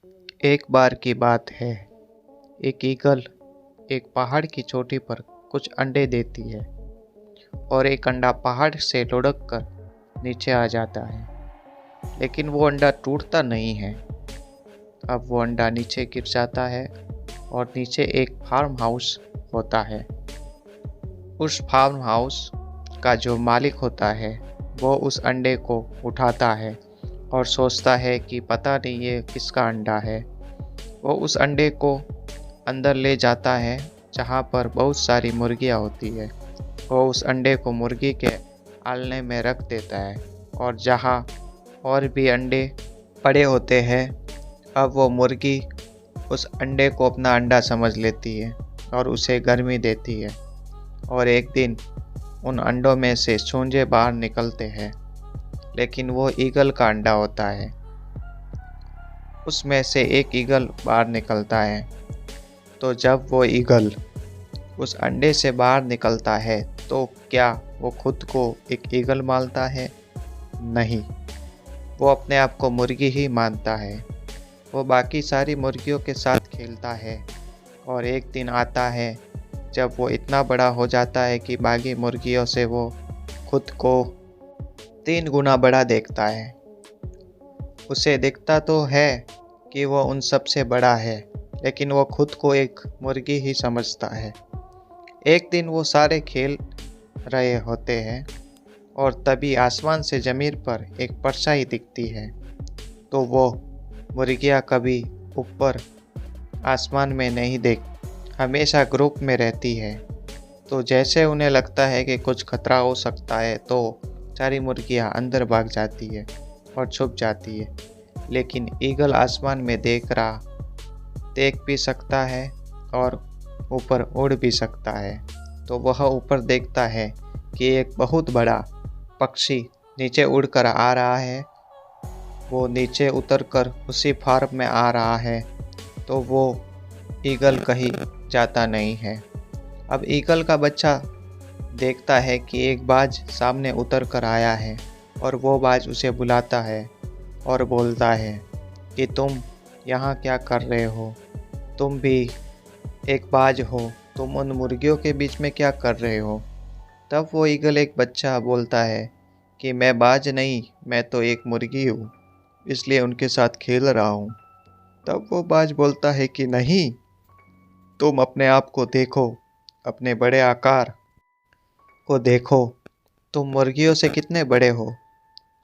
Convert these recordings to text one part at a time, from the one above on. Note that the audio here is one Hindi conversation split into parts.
एक बार की बात है। एक ईगल एक पहाड़ की चोटी पर कुछ अंडे देती है और एक अंडा पहाड़ से लुढ़क कर नीचे आ जाता है। लेकिन वो अंडा टूटता नहीं है। अब वो अंडा नीचे गिर जाता है और नीचे एक फार्म हाउस होता है। उस फार्म हाउस का जो मालिक होता है वो उस अंडे को उठाता है और सोचता है कि पता नहीं ये किसका अंडा है। वो उस अंडे को अंदर ले जाता है जहाँ पर बहुत सारी मुर्गियाँ होती है। वो उस अंडे को मुर्गी के आलने में रख देता है और जहाँ और भी अंडे पड़े होते हैं, अब वो मुर्गी उस अंडे को अपना अंडा समझ लेती है और उसे गर्मी देती है। और एक दिन उन अंडों में से चूजे बाहर निकलते हैं, लेकिन वो ईगल का अंडा होता है। उसमें से एक ईगल बाहर निकलता है। तो जब वो ईगल उस अंडे से बाहर निकलता है तो क्या वो खुद को एक ईगल मानता है? नहीं, वो अपने आप को मुर्गी ही मानता है। वो बाकी सारी मुर्गियों के साथ खेलता है और एक दिन आता है जब वो इतना बड़ा हो जाता है कि बाकी मुर्गियों से वो खुद को 3 गुना बड़ा देखता है। उसे दिखता तो है कि वो उन सब से बड़ा है, लेकिन वो खुद को एक मुर्गी ही समझता है। एक दिन वो सारे खेल रहे होते हैं और तभी आसमान से ज़मीन पर एक परछाई दिखती है। तो वो मुर्गियाँ कभी ऊपर आसमान में नहीं देख, हमेशा ग्रुप में रहती है। तो जैसे उन्हें लगता है कि कुछ खतरा हो सकता है तो सारी मुर्गियाँ अंदर भाग जाती है और छुप जाती है। लेकिन ईगल आसमान में देख भी सकता है और ऊपर उड़ भी सकता है। तो वह ऊपर देखता है कि एक बहुत बड़ा पक्षी नीचे उड़कर आ रहा है। वो नीचे उतरकर उसी फार्म में आ रहा है। तो वो ईगल कहीं जाता नहीं है। अब ईगल का बच्चा देखता है कि एक बाज सामने उतर कर आया है और वो बाज उसे बुलाता है और बोलता है कि तुम यहाँ क्या कर रहे हो? तुम भी एक बाज हो, तुम उन मुर्गियों के बीच में क्या कर रहे हो? तब वो ईगल एक बच्चा बोलता है कि मैं बाज नहीं, मैं तो एक मुर्गी हूँ, इसलिए उनके साथ खेल रहा हूँ। तब वो बाज बोलता है कि नहीं, तुम अपने आप को देखो, अपने बड़े आकार को देखो। तुम मुर्गियों से कितने बड़े हो।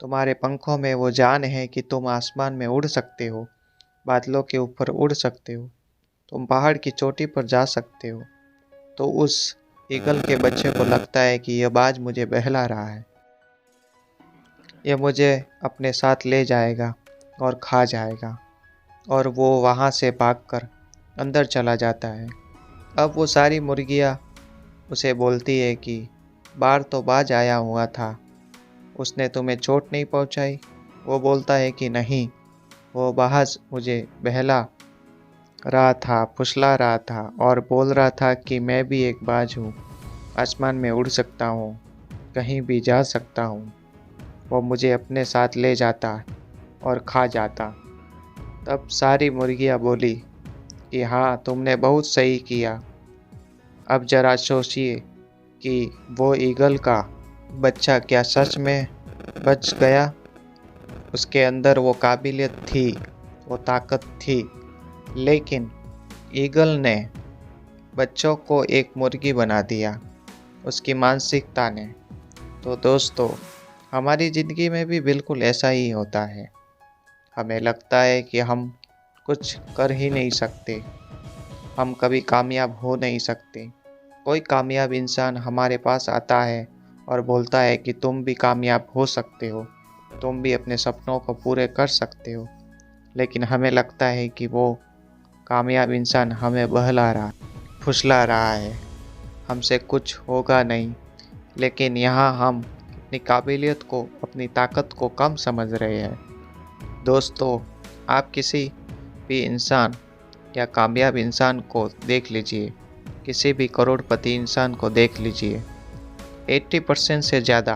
तुम्हारे पंखों में वो जान है कि तुम आसमान में उड़ सकते हो, बादलों के ऊपर उड़ सकते हो, तुम पहाड़ की चोटी पर जा सकते हो। तो उस ईगल के बच्चे को लगता है कि यह बाज मुझे बहला रहा है, यह मुझे अपने साथ ले जाएगा और खा जाएगा। और वो वहाँ से भागकर अंदर चला जाता है। अब वो सारी मुर्गियाँ उसे बोलती है कि बाहर तो बाज आया हुआ था, उसने तुम्हें चोट नहीं पहुँचाई? वो बोलता है कि नहीं, वो बाज मुझे बहला रहा था, फुसला रहा था और बोल रहा था कि मैं भी एक बाज हूँ, आसमान में उड़ सकता हूँ, कहीं भी जा सकता हूँ। वो मुझे अपने साथ ले जाता और खा जाता। तब सारी मुर्गियाँ बोली कि हाँ, तुमने बहुत सही किया। अब जरा सोचिए कि वो ईगल का बच्चा क्या सच में बच गया? उसके अंदर वो काबिलियत थी, वो ताकत थी, लेकिन ईगल ने बच्चों को एक मुर्गी बना दिया, उसकी मानसिकता ने। तो दोस्तों, हमारी ज़िंदगी में भी बिल्कुल ऐसा ही होता है। हमें लगता है कि हम कुछ कर ही नहीं सकते, हम कभी कामयाब हो नहीं सकते। कोई कामयाब इंसान हमारे पास आता है और बोलता है कि तुम भी कामयाब हो सकते हो, तुम भी अपने सपनों को पूरे कर सकते हो। लेकिन हमें लगता है कि वो कामयाब इंसान हमें बहला रहा, फुसला रहा है, हमसे कुछ होगा नहीं। लेकिन यहाँ हम अपनी काबिलियत को, अपनी ताकत को कम समझ रहे हैं। दोस्तों, आप किसी भी इंसान या कामयाब इंसान को देख लीजिए, किसी भी करोड़पति इंसान को देख लीजिए, 80% से ज़्यादा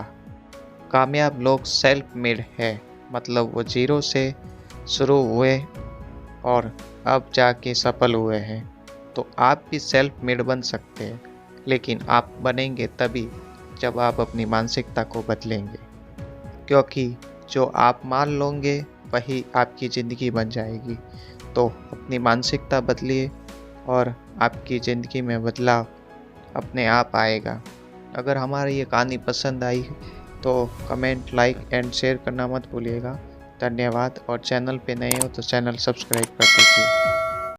कामयाब लोग सेल्फ मेड है। मतलब वो जीरो से शुरू हुए और अब जाके सफल हुए हैं। तो आप भी सेल्फ मेड बन सकते हैं, लेकिन आप बनेंगे तभी जब आप अपनी मानसिकता को बदलेंगे, क्योंकि जो आप मान लोगे वही आपकी ज़िंदगी बन जाएगी। तो अपनी मानसिकता बदलिए और आपकी ज़िंदगी में बदलाव अपने आप आएगा। अगर हमारी ये कहानी पसंद आई तो कमेंट, लाइक एंड शेयर करना मत भूलिएगा। धन्यवाद। और चैनल पे नए हो तो चैनल सब्सक्राइब कर दीजिए।